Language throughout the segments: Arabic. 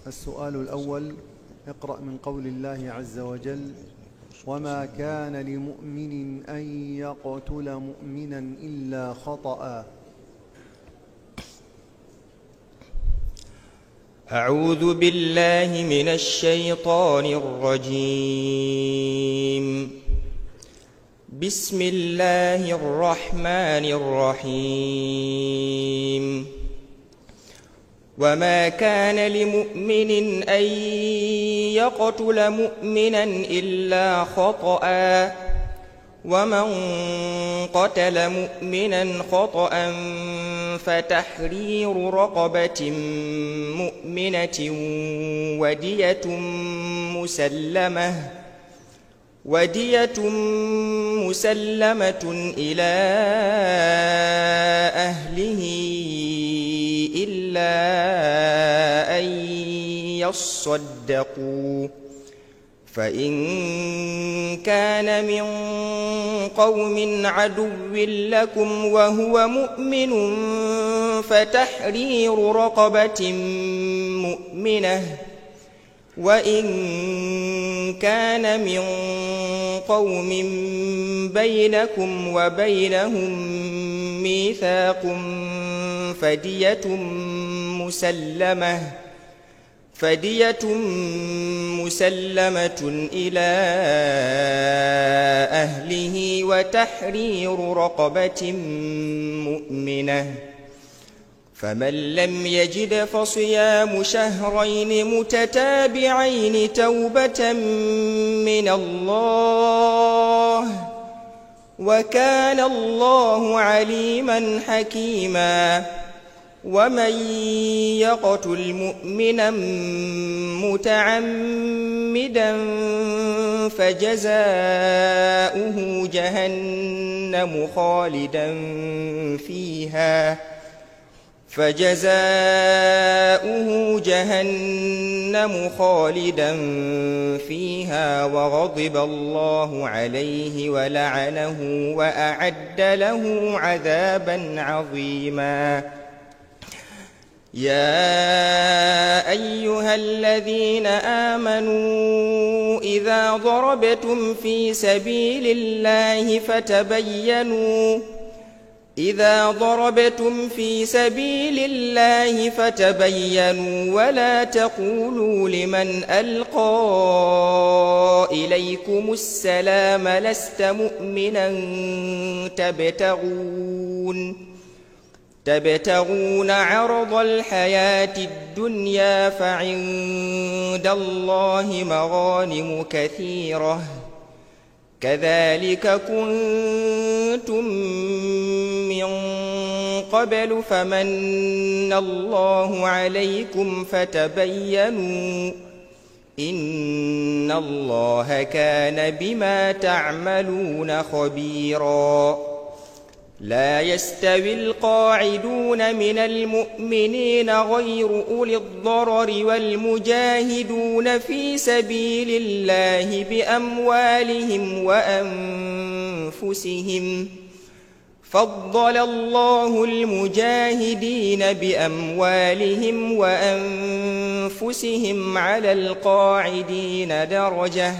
السؤال الأول: اقرأ من قول الله عز وجل: وما كان لمؤمن أن يقتل مؤمنا إلا خطأ. أعوذ بالله من الشيطان الرجيم. بسم الله الرحمن الرحيم. وما كان لمؤمن أن يقتل مؤمنا إلا خطأ، ومن قتل مؤمنا خطأ فتحرير رقبة مؤمنة ودية مسلمة إلى أهله إلا أن يصدقوا، فإن كان من قوم عدو لكم وهو مؤمن فتحرير رقبة مؤمنة، وإن كان من قوم بينكم وبينهم ميثاق فدية مسلمة إلى أهله وتحرير رقبة مؤمنة، فمن لم يجد فصيام شهرين متتابعين توبة من الله، وكان الله عليما حكيما. ومن يقتل مؤمنا متعمدا فجزاؤه جهنم خالدا فيها وغضب الله عليه ولعنه وأعد له عذابا عظيما. يا أيها الذين آمنوا إذا ضربتم في سبيل الله فتبينوا ولا تقولوا لمن ألقى إليكم السلام لست مؤمنا تبتغون عرض الحياة الدنيا فعند الله مغانم كثيرة، كذلك كنتم من قبل فمن الله عليكم فتبينوا، إن الله كان بما تعملون خبيرا. لا يستوي القاعدون من المؤمنين غير أولي الضرر والمجاهدون في سبيل الله بأموالهم وأنفسهم، فضل الله المجاهدين بأموالهم وأنفسهم على القاعدين درجة،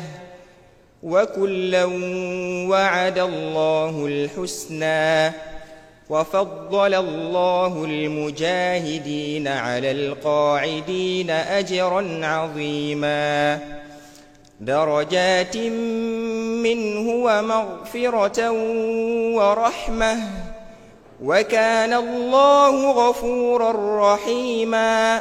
وكلا وعد الله الحسنى، وفضل الله المجاهدين على القاعدين أجرا عظيما، درجات منه ومغفرة ورحمة، وكان الله غفورا رحيما.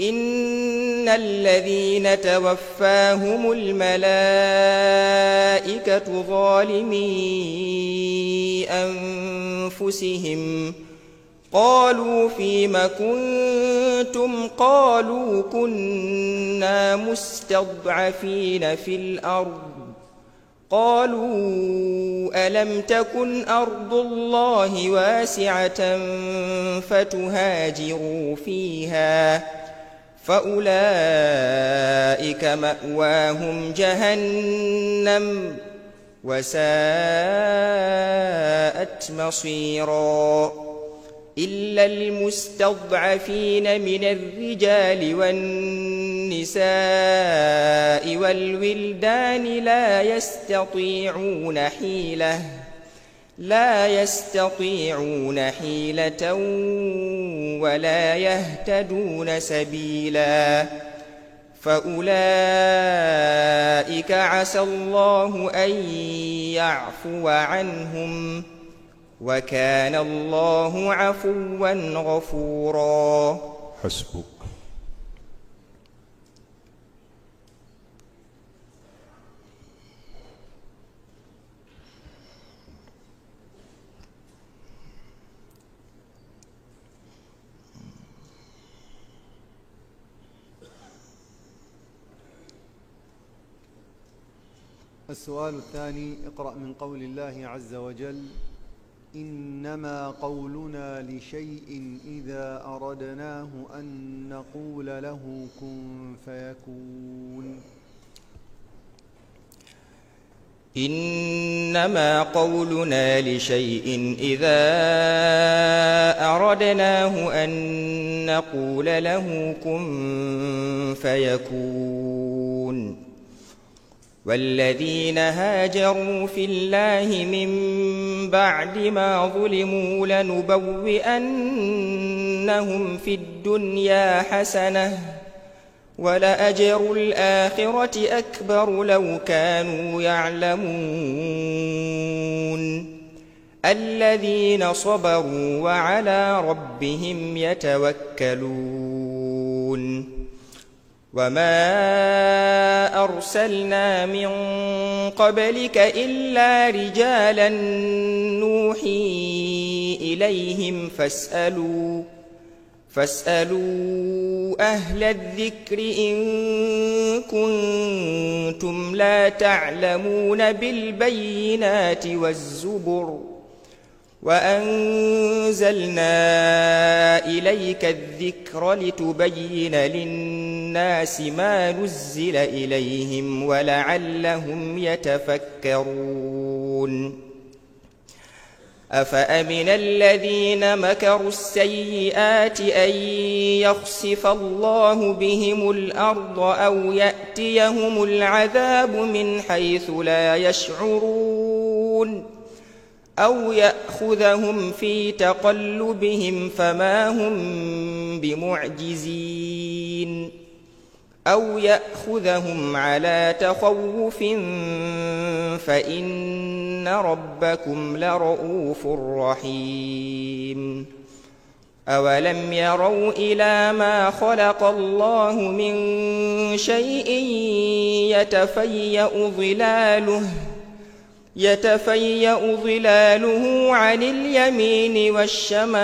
إن الذين توفاهم الملائكة ظالمي أنفسهم قالوا فيم كنتم؟ قالوا كنا مستضعفين في الأرض. قالوا ألم تكن أرض الله واسعة فتهاجروا فيها، فأولئك مأواهم جهنم وساءت مصيرا. إلا المستضعفين من الرجال والنساء والولدان لا يستطيعون حيلة ولا يهتدون سبيلا فأولئك عسى الله أن يعفو عنهم وكان الله عفوا غفورا. حسبك. السؤال الثاني: اقرأ من قول الله عز وجل: إنما قولنا لشيء إذا أردناه أن نقول له كن فيكون. إنما قولنا لشيء إذا أردناه أن نقول له كن فيكون. والذين هاجروا في الله من بعد ما ظلموا لنبوئنهم في الدنيا حسنة ولأجر الآخرة أكبر لو كانوا يعلمون. الذين صبروا وعلى ربهم يتوكلون. وما أرسلنا من قبلك إلا رجالا نوحي إليهم فاسألوا أهل الذكر إن كنتم لا تعلمون بالبينات والزبر وأنزلنا إليك الذكر لتبين للناس ما نزل إليهم ولعلهم يتفكرون. أفأمن الذين مكروا السيئات أن يخسف الله بهم الأرض أو يأتيهم العذاب من حيث لا يشعرون أو يأخذهم في تقلبهم فما هم بمعجزين أو يأخذهم على تخوف فإن ربكم لرؤوف رحيم. أولم يروا إلى ما خلق الله من شيء يتفيأ ظلاله عن اليمين والشمائل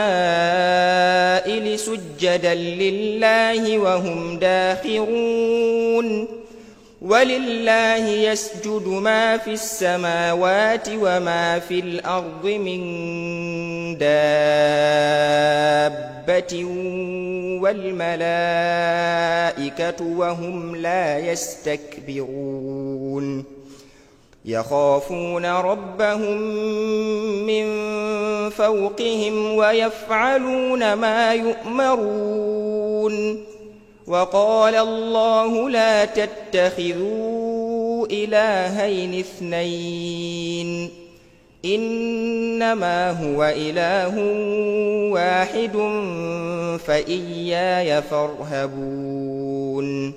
سجدا لله وهم داخرون. ولله يسجد ما في السماوات وما في الأرض من دابة والملائكة وهم لا يستكبرون. يخافون ربهم من فوقهم ويفعلون ما يؤمرون. وقال الله لا تتخذوا إلهين اثنين إنما هو إله واحد فإياي فارهبون.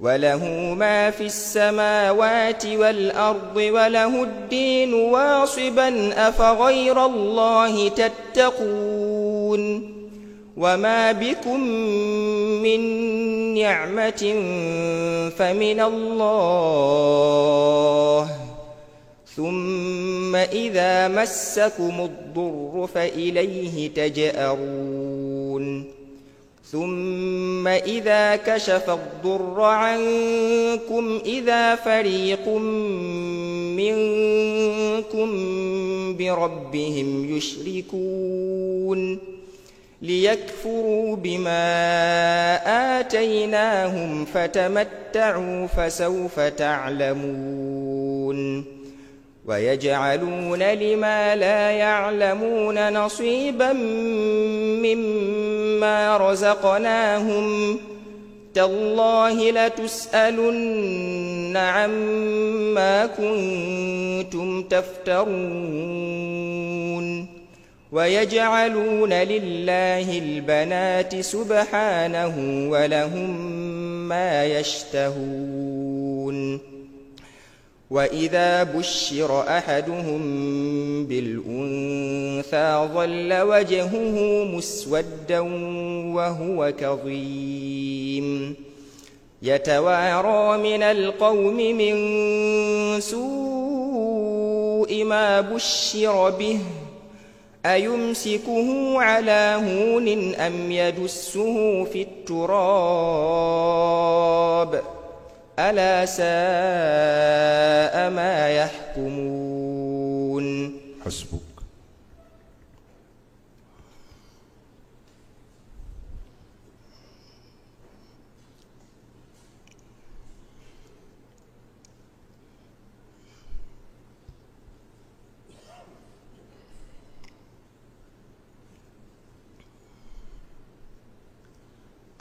وله ما في السماوات والأرض وله الدين واصبا أفغير الله تتقون. وما بكم من نعمة فمن الله ثم إذا مسكم الضر فإليه تجأرون. ثم إذا كشف الضر عنكم إذا فريق منكم بربهم يشركون ليكفروا بما آتيناهم فتمتعوا فسوف تعلمون. ويجعلون لما لا يعلمون نصيبا مما رزقناهم تالله لتسألن عما كنتم تفترون ويجعلون لله البنات سبحانه ولهم ما يشتهون وإذا بشر أحدهم بالأنثى ظل وجهه مسودا وهو كظيم يتوارى من القوم من سوء ما بشر به أيمسكه على هون أم يدسه في التراب ألا ساء ما يحكمون. حسبك.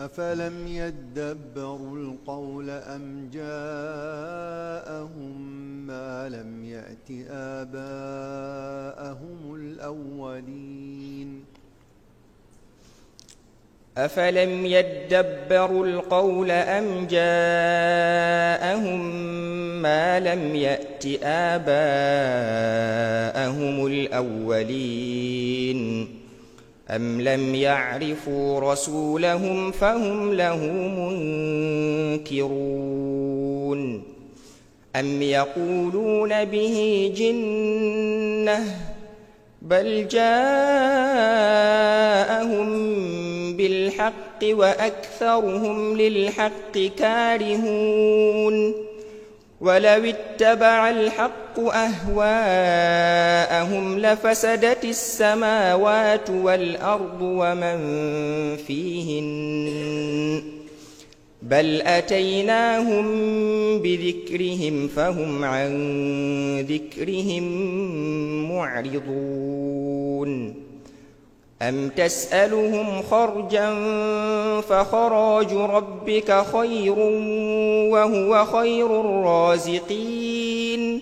أفلم يدبروا القول أم جاءهم ما لم يأت آباءهم الأولين أفلم يدبروا القول أم جاءهم ما لم يأت آباءهم الأولين أم لم يعرفوا رسولهم فهم له منكرون أم يقولون به جنة بل جاءهم بالحق وأكثرهم للحق كارهون ولو اتبع الحق أهواءهم لفسدت السماوات والأرض ومن فيهن بل أتيناهم بذكرهم فهم عن ذكرهم معرضون أم تسألهم خرجا فخراج ربك خير وهو خير الرازقين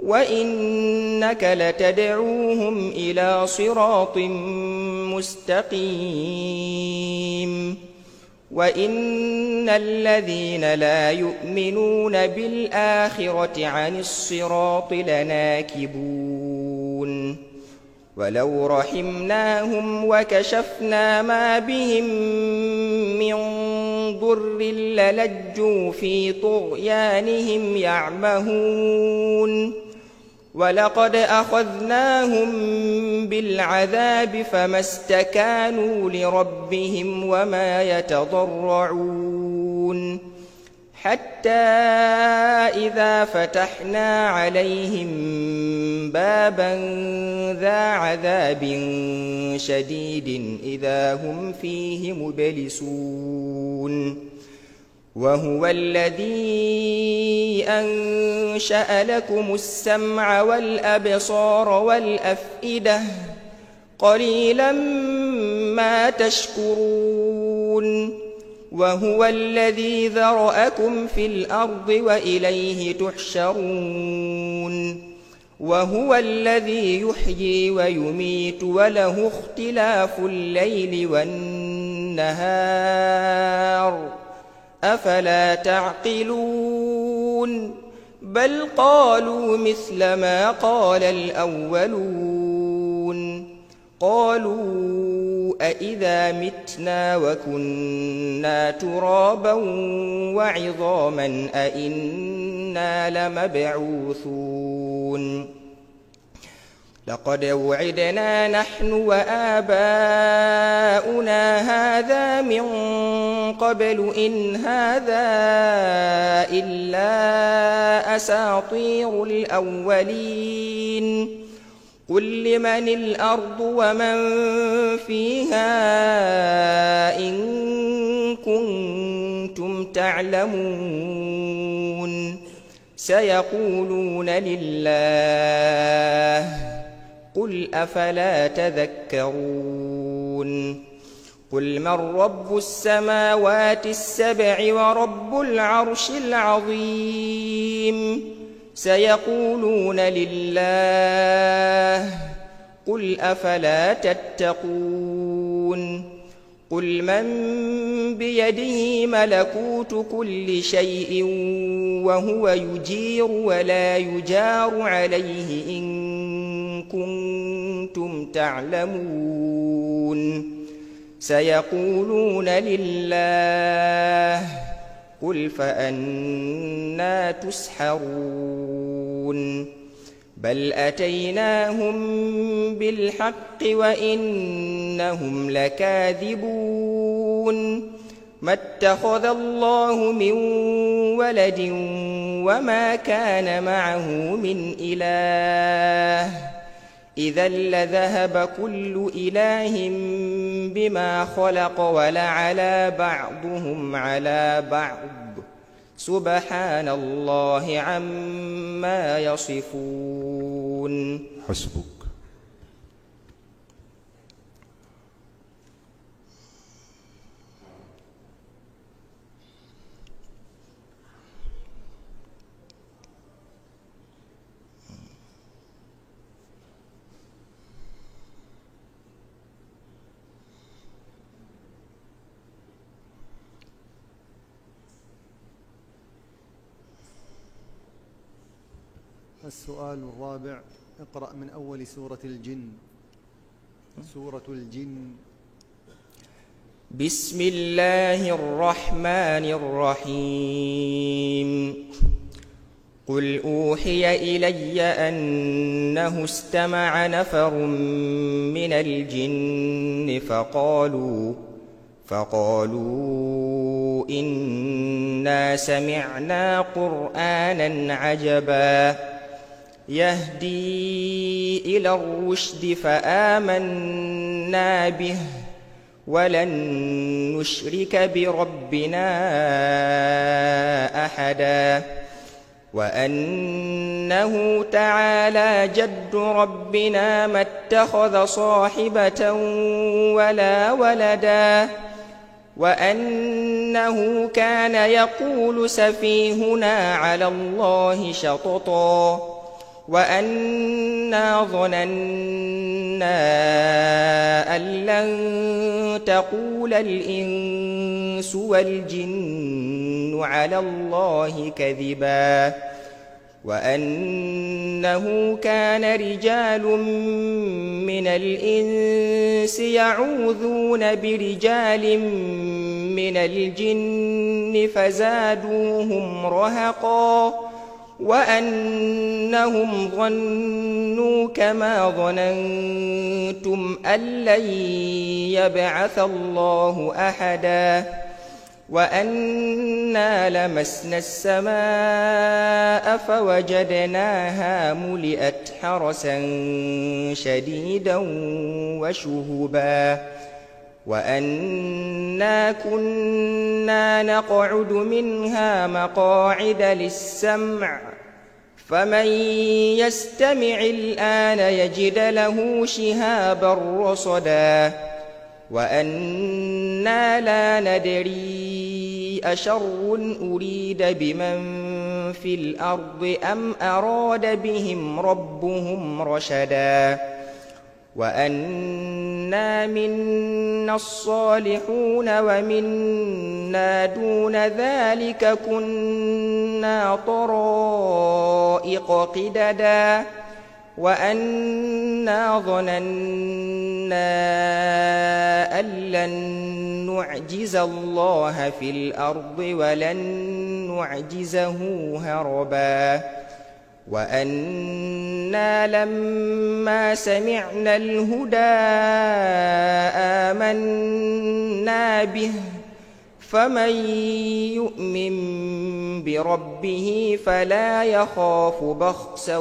وإنك لتدعوهم إلى صراط مستقيم وإن الذين لا يؤمنون بالآخرة عن الصراط لناكبون ولو رحمناهم وكشفنا ما بهم من ضر للجوا في طغيانهم يعمهون ولقد أخذناهم بالعذاب فما استكانوا لربهم وما يتضرعون حتى إذا فتحنا عليهم بابا ذا عذاب شديد إذا هم فيه مبلسون وهو الذي أنشأ لكم السمع والأبصار والأفئدة قليلا ما تشكرون وهو الذي ذرأكم في الأرض وإليه تحشرون وهو الذي يحيي ويميت وله اختلاف الليل والنهار أفلا تعقلون بل قالوا مثل ما قال الأولون قالوا أإذا متنا وكنا ترابا وعظاما أإنا لمبعوثون لقد وعدنا نحن وآباؤنا هذا من قبل إن هذا إلا أساطير الأولين قل لمن الأرض ومن فيها إن كنتم تعلمون سيقولون لله قل أفلا تذكرون قل من رب السماوات السبع ورب العرش العظيم سيقولون لله قل أفلا تتقون قل من بيده ملكوت كل شيء وهو يجير ولا يجار عليه إن كنتم تعلمون سيقولون لله قل فأنى تسحرون بل أتيناهم بالحق وإنهم لكاذبون ما اتخذ الله من ولد وما كان معه من إله إذا لذهب كل إله بما خلق ولعلى بعضهم على بعض سبحان الله عما يصفون. حسبك. السؤال الرابع: اقرأ من أول سورة الجن. سورة الجن. بسم الله الرحمن الرحيم. قل أوحي إلي أنه استمع نفر من الجن فقالوا إنا سمعنا قرآنا عجبا يهدي إلى الرشد فآمنا به ولن نشرك بربنا أحدا وأنه تعالى جد ربنا ما اتخذ صاحبة ولا ولدا وأنه كان يقول سفيهنا على الله شططا وأنا ظننا أن لن تقول الإنس والجن على الله كذبا وأنه كان رجال من الإنس يعوذون برجال من الجن فزادوهم رهقا وأنهم ظنوا كما ظننتم أن لن يبعث الله أحدا وأنا لمسنا السماء فوجدناها ملئت حرسا شديدا وشهبا وأنا كنا نقعد منها مقاعد للسمع فمن يستمع الآن يجد له شهابا رصدا وأنا لا ندري أشر أريد بمن في الأرض أم أراد بهم ربهم رشدا وأنا منا الصالحون ومنا دون ذلك كنا طرائق قددا وأنا ظننا أن لن نعجز الله في الأرض ولن نعجزه هربا وأنا لما سمعنا الهدى آمنا به فمن يؤمن بربه فلا يخاف بخسا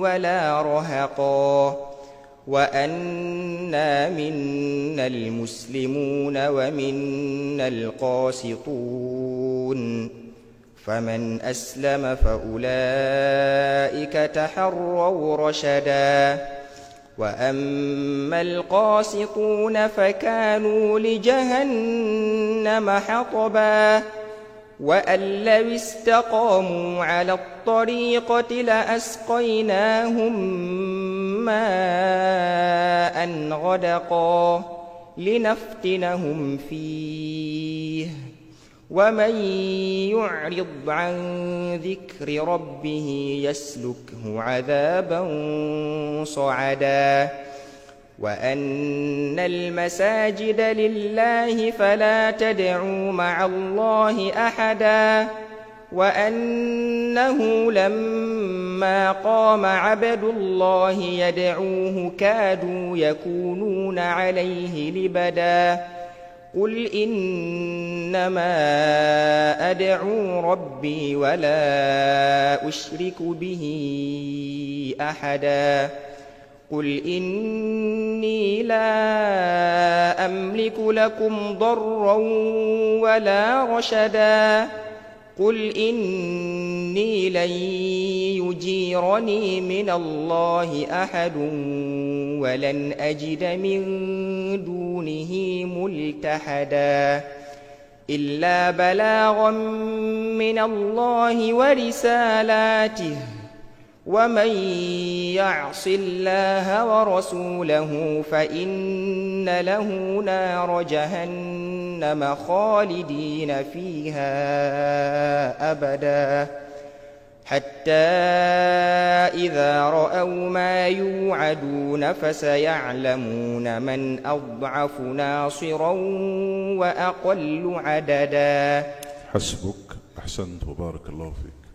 ولا رهقا وأنا منا المسلمون ومنا القاسطون فمن أسلم فأولئك تحروا رشدا وأما القاسطون فكانوا لجهنم حطبا وأن لو استقاموا على الطريقة لأسقيناهم ماء غدقا لنفتنهم فيه ومن يعرض عن ذكر ربه يسلكه عذابا صعدا وأن المساجد لله فلا تدعوا مع الله أحدا وأنه لما قام عبد الله يدعوه كادوا يكونون عليه لبدا قل إنما أدعو ربي ولا أشرك به أحدا قل إني لا أملك لكم ضرا ولا رشدا قل إني لن يجيرني من الله أحد ولن أجد من دونه ملتحدا إلا بلاغا من الله ورسالاته ومن يعص الله ورسوله فإن له نار جهنم خالدين فيها أبدا حتى إذا رأوا ما يوعدون فسيعلمون من أضعف ناصرا وأقل عددا. حسبك، أحسنت وبارك الله فيك.